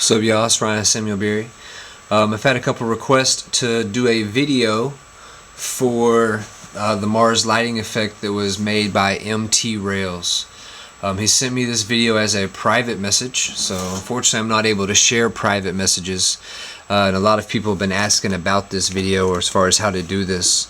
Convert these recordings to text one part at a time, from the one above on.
What's up, y'all? It's Ryan Samuel Berry. I've had a couple requests to do a video for the Mars lighting effect that was made by MTRAILS. He sent me this video as a private message, so unfortunately I'm not able to share private messages. And a lot of people have been asking about this video, or as far as how to do this.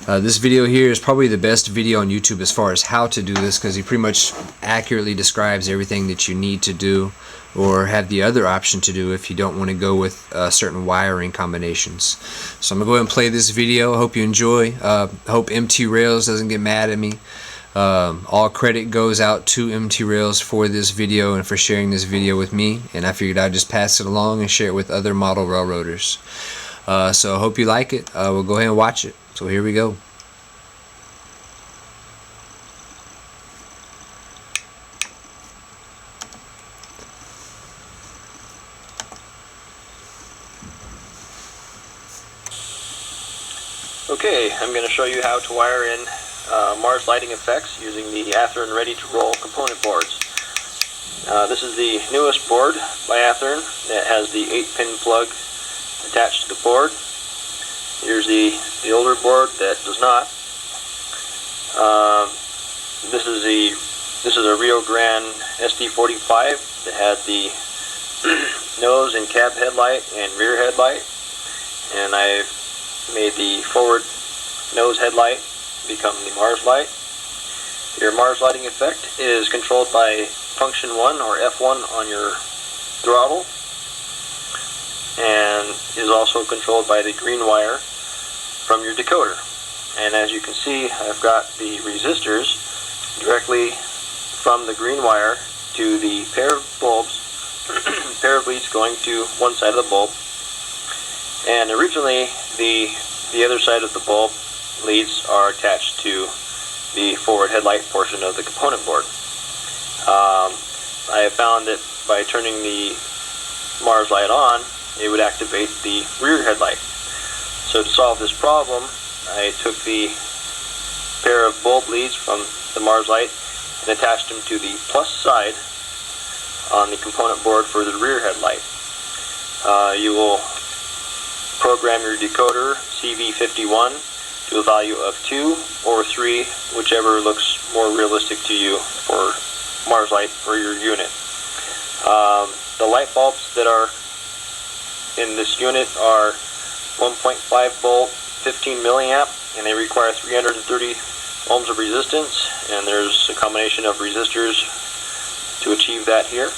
This video here is probably the best video on YouTube as far as how to do this, because he pretty much accurately describes everything that you need to do, or have the other option to do if you don't want to go with certain wiring combinations. So I'm going to go ahead and play this video. I hope you enjoy. Hope MTRAILS doesn't get mad at me. All credit goes out to MTRAILS for this video and for sharing this video with me, and I figured I'd just pass it along and share it with other model railroaders. So I hope you like it. We'll go ahead and watch it. So here we go. Okay, I'm going to show you how to wire in Mars lighting effects using the Athearn ready-to-roll component boards. This is the newest board by Athearn that has the 8-pin plug attached to the board. Here's the older board that does not. This is a Rio Grande SD45 that had the nose and cab headlight and rear headlight, and I've made the forward nose headlight become the Mars light. Your Mars lighting effect is controlled by function 1 or F1 on your throttle, and is also controlled by the green wire from your decoder. And as you can see, I've got the resistors directly from the green wire to the pair of bulbs, pair of leads going to one side of the bulb, and originally the other side of the bulb leads are attached to the forward headlight portion of the component board. I have found that by turning the Mars light on, it would activate the rear headlight. So to solve this problem, I took the pair of bulb leads from the Mars light and attached them to the plus side on the component board for the rear headlight. You will program your decoder CV51 to a value of 2 or 3, whichever looks more realistic to you for Mars light for your unit. The light bulbs that are in this unit are 1.5 volt, 15 milliamp, and they require 330 ohms of resistance, and there's a combination of resistors to achieve that here.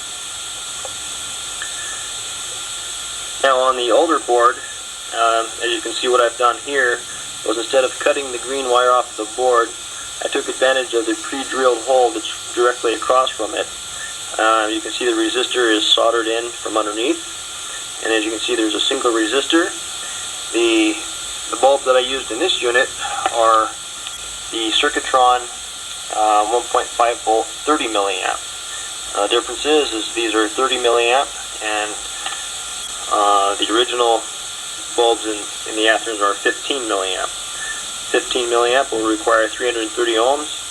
Now on the older board, as you can see, what I've done here was, instead of cutting the green wire off the board, I took advantage of the pre-drilled hole that's directly across from it. You can see the resistor is soldered in from underneath, and as you can see, there's a single resistor. The bulbs that I used in this unit are the Circuitron 1.5 volt 30 milliamp. The difference is these are 30 milliamp, and the original bulbs in the Athearns are 15 milliamp. 15 milliamp will require 330 ohms,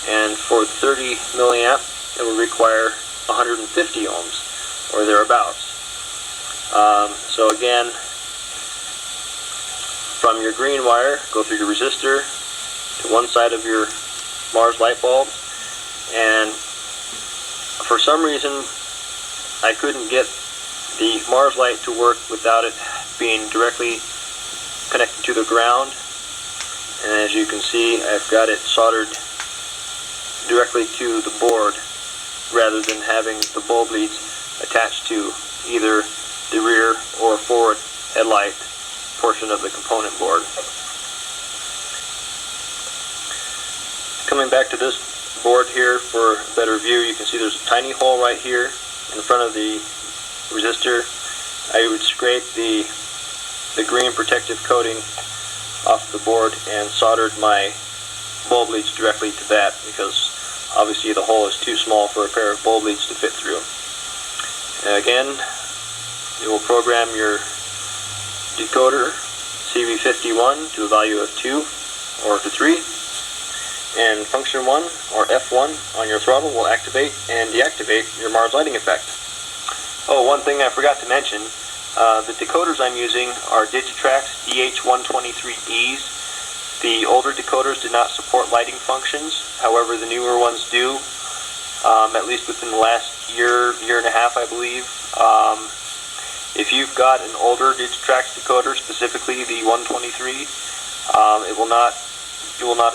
and for the 30 milliamp it will require 150 ohms or thereabouts. So again, from your green wire, go through your resistor to one side of your Mars light bulb, and for some reason I couldn't get the Mars light to work without it being directly connected to the ground, and as you can see, I've got it soldered directly to the board rather than having the bulb leads attached to either the rear or forward headlight portion of the component board. Coming back to this board here for a better view, you can see there's a tiny hole right here in front of the resistor. I would scrape the green protective coating off the board and soldered my bulb leads directly to that, because obviously the hole is too small for a pair of bulb leads to fit through. And again, you will program your decoder CV51 to a value of 2 or to 3, and function 1 or F1 on your throttle will activate and deactivate your Mars lighting effect. Oh, one thing I forgot to mention, the decoders I'm using are DigiTrax DH123Ds. The older decoders did not support lighting functions, however the newer ones do, at least within the last year and a half, I believe. If you've got an older DigiTrax decoder, specifically the 123, it will not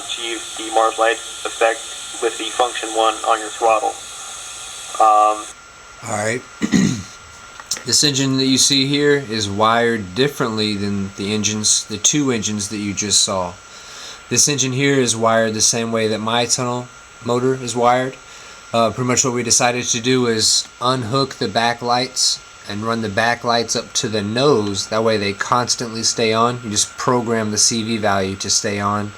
achieve the Mars light effect with the function 1 on your throttle. Alright. This engine that you see here is wired differently than the two engines that you just saw. This engine here is wired the same way that my tunnel motor is wired. Pretty much what we decided to do is unhook the back lights and run the back lights up to the nose. That way they constantly stay on. You just program the CV value to stay on.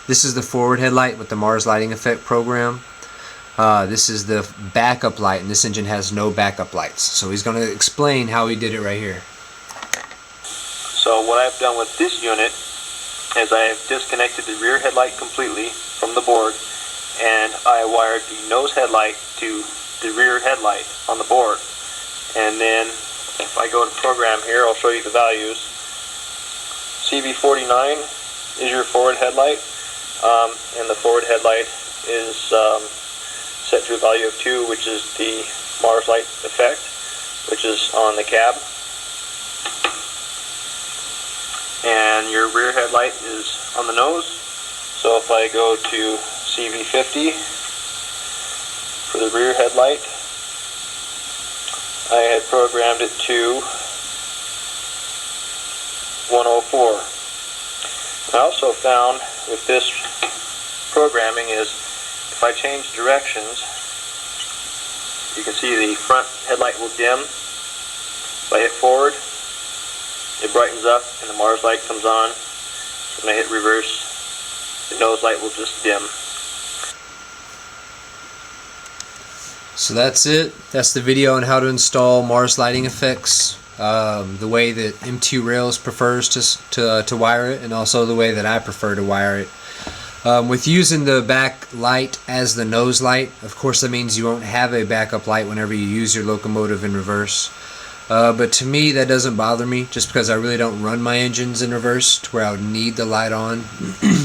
This is the forward headlight with the Mars lighting effect program. This is the backup light, and this engine has no backup lights. So he's going to explain how he did it right here. So what I've done with this unit is I have disconnected the rear headlight completely from the board, and I wired the nose headlight to the rear headlight on the board. And then if I go to program here, I'll show you the values. CV49 is your forward headlight, and the forward headlight is set to a value of 2, which is the Mars light effect, which is on the cab. And your rear headlight is on the nose. So if I go to CV50 for the rear headlight, I had programmed it to 104. I also found with this programming is if I change directions, you can see the front headlight will dim. If I hit forward, it brightens up and the Mars light comes on. When I hit reverse, the nose light will just dim. So that's it. That's the video on how to install Mars lighting effects. The way that MTRAILS prefers to wire it, and also the way that I prefer to wire it. With using the back light as the nose light, of course that means you won't have a backup light whenever you use your locomotive in reverse. But to me that doesn't bother me, just because I really don't run my engines in reverse to where I would need the light on.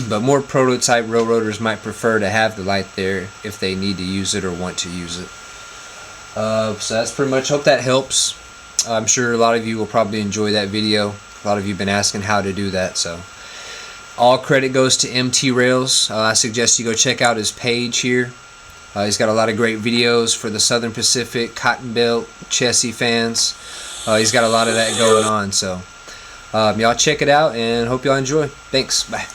But more prototype railroaders might prefer to have the light there if they need to use it or want to use it. So that's pretty much, hope that helps. I'm sure a lot of you will probably enjoy that video. A lot of you have been asking how to do that, so all credit goes to MTRAILS. I suggest you go check out his page here. He's got a lot of great videos for the Southern Pacific, Cotton Belt, Chessie fans. He's got a lot of that going on, so y'all check it out and hope y'all enjoy. Thanks. Bye.